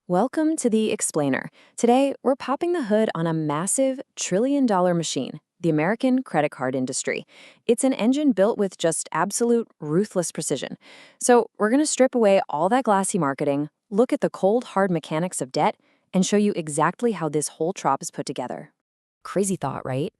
Welcome to The Explainer. Today, we're popping the hood on a massive trillion-dollar machine, the American credit card industry. It's an engine built with just absolute ruthless precision. So, we're going to strip away all that glassy marketing, look at the cold, hard mechanics of debt, and show you exactly how this whole trop is put together. Crazy thought, right?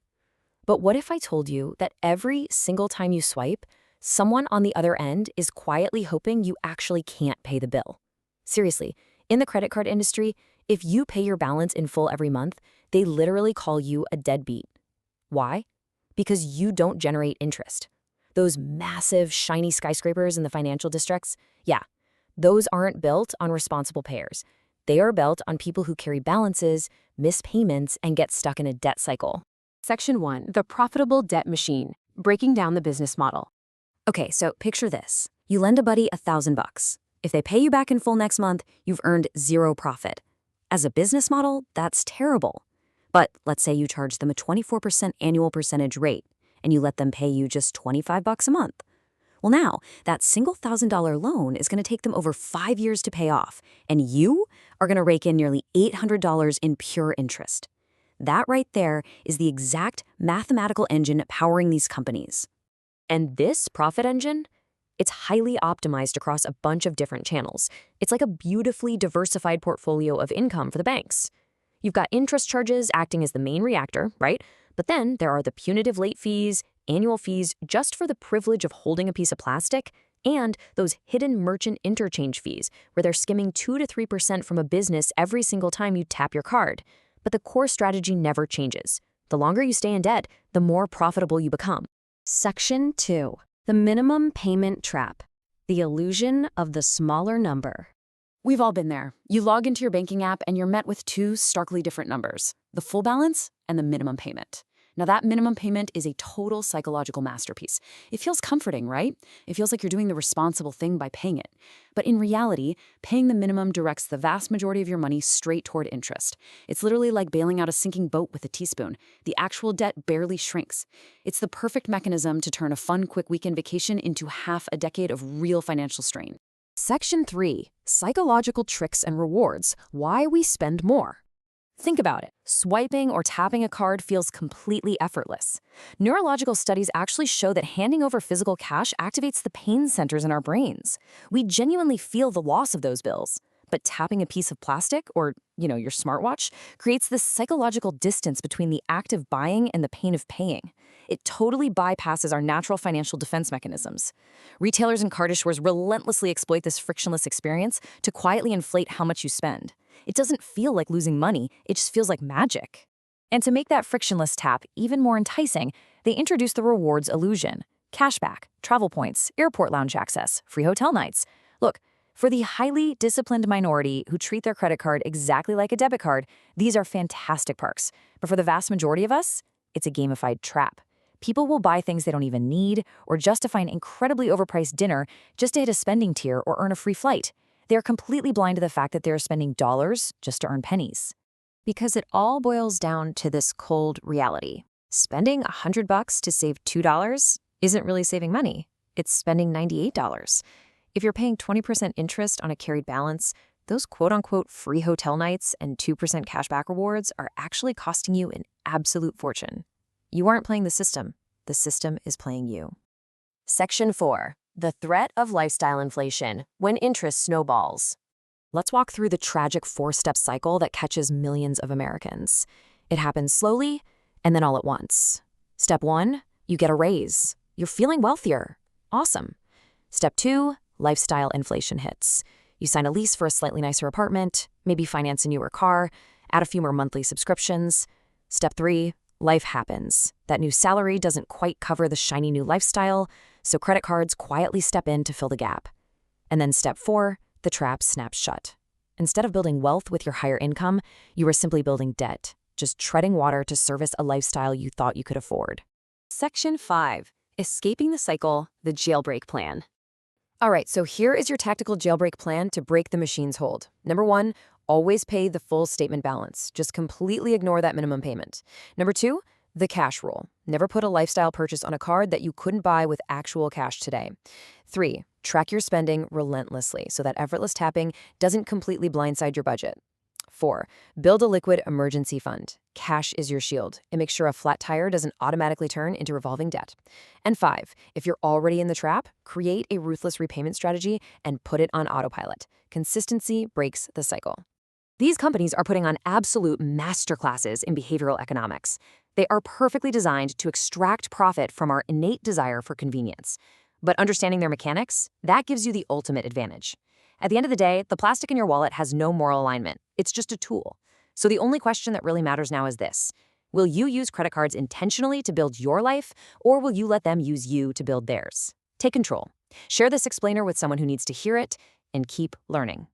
But what if I told you that every single time you swipe, someone on the other end is quietly hoping you actually can't pay the bill? Seriously, in the credit card industry, if you pay your balance in full every month, they literally call you a deadbeat. Why? Because you don't generate interest. Those massive, shiny skyscrapers in the financial districts, yeah, those aren't built on responsible payers. They are built on people who carry balances, miss payments, and get stuck in a debt cycle. Section 1, the profitable debt machine, breaking down the business model. Okay, so picture this. You lend a buddy $1,000. If they pay you back in full next month, you've earned zero profit. As a business model, that's terrible. But let's say you charge them a 24% annual percentage rate, and you let them pay you just $25 a month. Well, now, that single $1,000 loan is going to take them over 5 years to pay off, and you are going to rake in nearly $800 in pure interest. That right there is the exact mathematical engine powering these companies. And this profit engine? It's highly optimized across a bunch of different channels. It's like a beautifully diversified portfolio of income for the banks. You've got interest charges acting as the main reactor, right? But then there are the punitive late fees, annual fees just for the privilege of holding a piece of plastic, and those hidden merchant interchange fees where they're skimming 2 to 3% from a business every single time you tap your card. But the core strategy never changes. The longer you stay in debt, the more profitable you become. Section 2. The minimum payment trap. The illusion of the smaller number. We've all been there. You log into your banking app and you're met with two starkly different numbers, the full balance and the minimum payment. Now that minimum payment is a total psychological masterpiece. It feels comforting, right? It feels like you're doing the responsible thing by paying it. But in reality, paying the minimum directs the vast majority of your money straight toward interest. It's literally like bailing out a sinking boat with a teaspoon. The actual debt barely shrinks. It's the perfect mechanism to turn a fun, quick weekend vacation into half a decade of real financial strain. Section 3. Psychological tricks and rewards. Why we spend more. Think about it. Swiping or tapping a card feels completely effortless. Neurological studies actually show that handing over physical cash activates the pain centers in our brains. We genuinely feel the loss of those bills. But tapping a piece of plastic, or, your smartwatch, creates this psychological distance between the act of buying and the pain of paying. It totally bypasses our natural financial defense mechanisms. Retailers and card issuers relentlessly exploit this frictionless experience to quietly inflate how much you spend. It doesn't feel like losing money, it just feels like magic. And to make that frictionless tap even more enticing, they introduce the rewards illusion. Cashback, travel points, airport lounge access, free hotel nights. Look, for the highly disciplined minority who treat their credit card exactly like a debit card, these are fantastic perks. But for the vast majority of us, it's a gamified trap. People will buy things they don't even need or justify an incredibly overpriced dinner just to hit a spending tier or earn a free flight. They are completely blind to the fact that they are spending dollars just to earn pennies. Because it all boils down to this cold reality. Spending $100 to save $2 isn't really saving money. It's spending $98. If you're paying 20% interest on a carried balance, those quote-unquote free hotel nights and 2% cashback rewards are actually costing you an absolute fortune. You aren't playing the system is playing you. Section 4. The threat of lifestyle inflation when interest snowballs. Let's walk through the tragic 4-step cycle that catches millions of Americans. It happens slowly and then all at once. Step 1, you get a raise. You're feeling wealthier. Awesome. Step 2, lifestyle inflation hits. You sign a lease for a slightly nicer apartment, maybe finance a newer car, add a few more monthly subscriptions. Step 3, life happens. That new salary doesn't quite cover the shiny new lifestyle, so credit cards quietly step in to fill the gap. And then step 4, the trap snaps shut. Instead of building wealth with your higher income, you are simply building debt, just treading water to service a lifestyle you thought you could afford. Section 5. Escaping the cycle, the jailbreak plan. All right, so here is your tactical jailbreak plan to break the machine's hold. Number 1, always pay the full statement balance. Just completely ignore that minimum payment. Number 2, The cash rule. Never put a lifestyle purchase on a card that you couldn't buy with actual cash today. 3. Track your spending relentlessly so that effortless tapping doesn't completely blindside your budget. 4. Build a liquid emergency fund. Cash is your shield. It makes sure a flat tire doesn't automatically turn into revolving debt. And 5. If you're already in the trap, create a ruthless repayment strategy and put it on autopilot. Consistency breaks the cycle. These companies are putting on absolute masterclasses in behavioral economics. They are perfectly designed to extract profit from our innate desire for convenience. But understanding their mechanics, that gives you the ultimate advantage. At the end of the day, the plastic in your wallet has no moral alignment. It's just a tool. So the only question that really matters now is this: will you use credit cards intentionally to build your life, or will you let them use you to build theirs? Take control. Share this explainer with someone who needs to hear it, and keep learning.